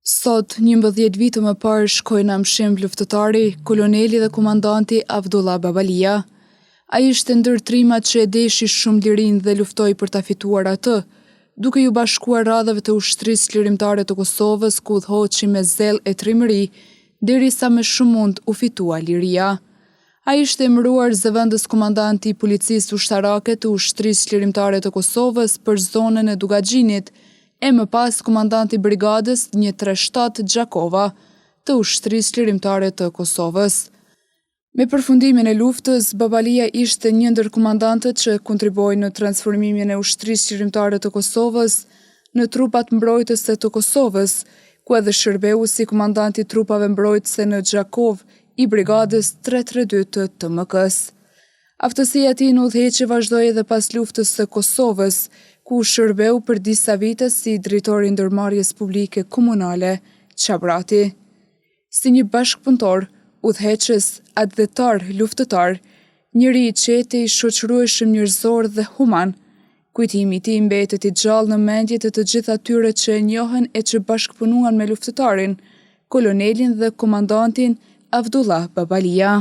Sot, 11 vite më parë, shkoi në mshim luftëtari, koloneli dhe komandanti Abdullah Babalia. Ai ishte ndër trimat që e deshi shumë lirinë dhe luftoi për ta fituar atë, duke ju bashkuar radhave të ushtrisë lirimtare të Kosovës, ku udhëhoqi me zell e trimëri, derisa me shumë mund u fitua liria. Ai ishte emëruar zëvendës komandanti i policisë ushtarake të ushtrisë lirimtare të Kosovës për zonën e Dugaxhinit, e më pas komandanti brigadës 137 Gjakova të ushtrisë lirimtare të Kosovës. Me përfundimin e luftës, Babalia ishte një ndër komandantët që kontriboi në transformimin e ushtrisë lirimtare të Kosovës në trupat mbrojtëse të Kosovës, ku edhe shërbeu si komandanti trupave mbrojtëse në Gjakov i brigadës 332 të TMK-s. Aftësia e tij në udhëheqje vazhdoi edhe pas luftës së Kosovës, ku shërbeu për disa vite si drejtori i ndërmarrjes publike komunale Qabrati. Si një bashkëpunëtor, udhëheqës, atletar, luftëtar, njëri i qetë, i shoqërueshëm, njerëzor dhe human, kujtimi i tij mbetet i gjallë në mendjet e të gjithë atyre që e njohen e që bashkëpunuan me luftëtarin, kolonelin dhe komandantin Abdullah Babalia.